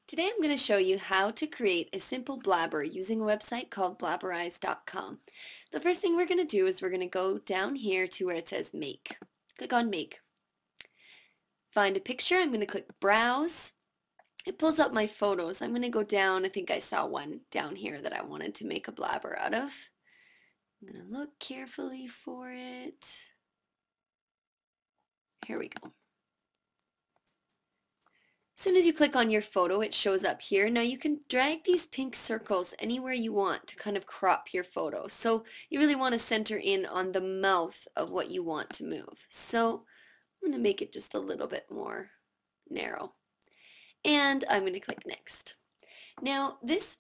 Today I'm going to show you how to create a simple blabber using a website called Blabberize.com. The first thing we're going to do is we're going to go down here to where it says Make. Click on Make. Find a picture. I'm going to click Browse. It pulls up my photos. I'm going to go down. I think I saw one down here that I wanted to make a blabber out of. I'm going to look carefully for it. Here we go. As soon as you click on your photo, it shows up here. Now you can drag these pink circles anywhere you want to kind of crop your photo. So you really want to center in on the mouth of what you want to move. So I'm going to make it just a little bit more narrow. And I'm going to click Next. Now this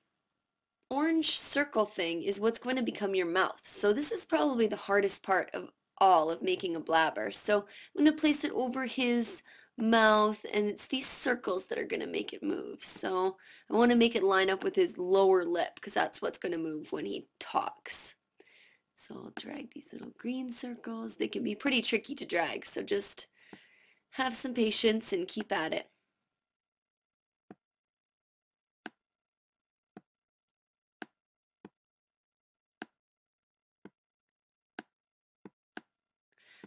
orange circle thing is what's going to become your mouth. So this is probably the hardest part of all of making a blabber. So I'm going to place it over his mouth, and it's these circles that are going to make it move. So I want to make it line up with his lower lip because that's what's going to move when he talks. So I'll drag these little green circles. They can be pretty tricky to drag, so just have some patience and keep at it.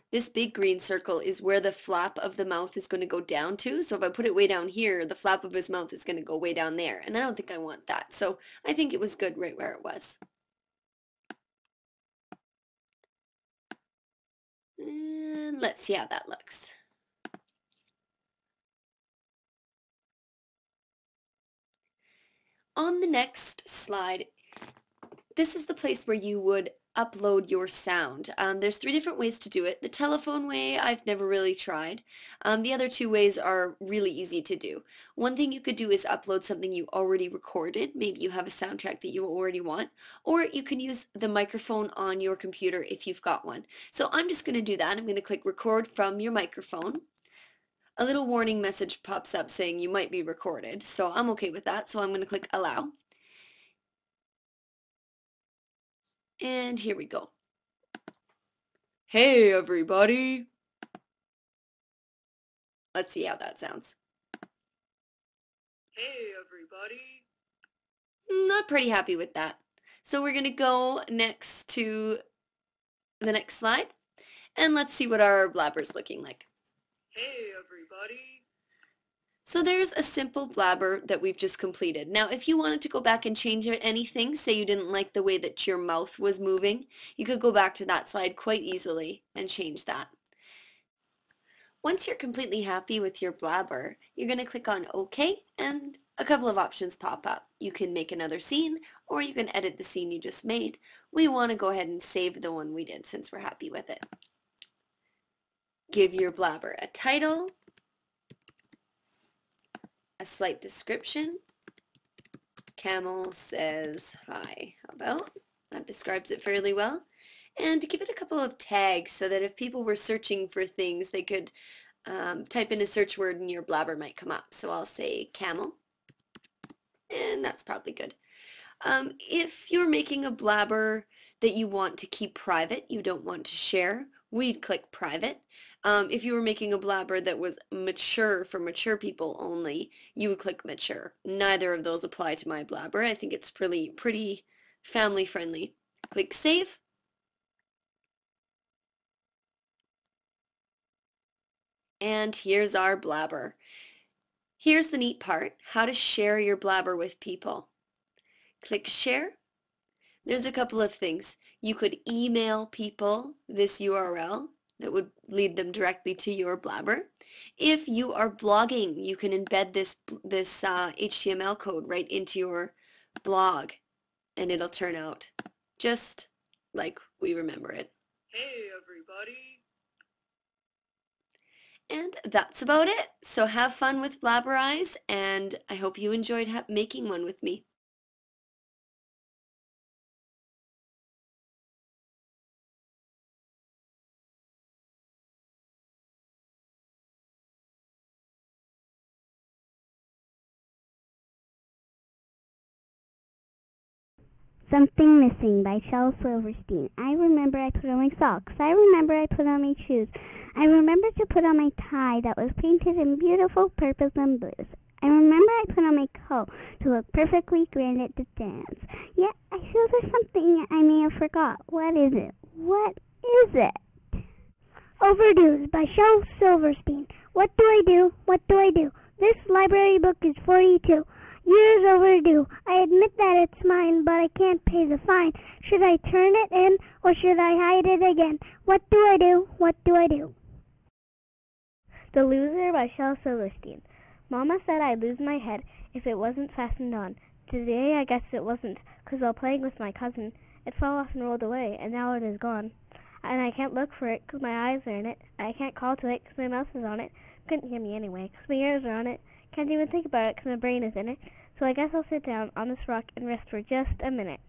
This big green circle is where the flap of the mouth is going to go down to. So if I put it way down here, the flap of his mouth is going to go way down there. And I don't think I want that. So I think it was good right where it was. And let's see how that looks. On the next slide, this is the place where you would upload your sound. There's 3 different ways to do it. The telephone way I've never really tried. The other 2 ways are really easy to do. One thing you could do is upload something you already recorded. Maybe you have a soundtrack that you already want, or you can use the microphone on your computer if you've got one. So I'm just going to do that. I'm going to click record from your microphone. A little warning message pops up saying you might be recorded, so I'm okay with that. So I'm going to click allow. And here we go. Hey everybody! Let's see how that sounds. Hey everybody! Not pretty happy with that. So we're going to go next to the next slide, and let's see what our blabber's looking like. Hey everybody! So there's a simple blabber that we've just completed. Now if you wanted to go back and change anything, say you didn't like the way that your mouth was moving, you could go back to that slide quite easily and change that. Once you're completely happy with your blabber, you're going to click on OK, and a couple of options pop up. You can make another scene, or you can edit the scene you just made. We want to go ahead and save the one we did since we're happy with it. Give your blabber a title, a slight description. Camel says hi. How about? That describes it fairly well. And give it a couple of tags so that if people were searching for things, they could type in a search word and your blabber might come up. So I'll say camel, and that's probably good. If you're making a blabber that you want to keep private, you don't want to share, we'd click private. If you were making a blabber that was mature for mature people only, you would click mature. Neither of those apply to my blabber. I think it's pretty family friendly. Click save. And here's our blabber. Here's the neat part, how to share your blabber with people. Click share. There's a couple of things. You could email people this URL that would lead them directly to your blabber. If you are blogging, you can embed this HTML code right into your blog, and it'll turn out just like we remember it. Hey everybody! And that's about it. So have fun with Blabberize, and I hope you enjoyed making one with me. Something Missing by Shel Silverstein. I remember I put on my socks. I remember I put on my shoes. I remember to put on my tie that was painted in beautiful purples and blues. I remember I put on my coat to look perfectly grand at the dance. Yet I feel there's something I may have forgot. What is it? What is it? Overdues by Shel Silverstein. What do I do? What do I do? This library book is 42 years overdue. I admit that it's mine, but I can't pay the fine. Should I turn it in, or should I hide it again? What do I do? What do I do? The Loser by Shel Silverstein. Mama said I'd lose my head if it wasn't fastened on. Today I guess it wasn't, 'cause while playing with my cousin, it fell off and rolled away, and now it is gone. And I can't look for it 'cause my eyes are in it. I can't call to it 'cause my mouth is on it. Couldn't hear me anyway 'cause my ears are on it. Can't even think about it 'cause my brain is in it. So I guess I'll sit down on this rock and rest for just a minute.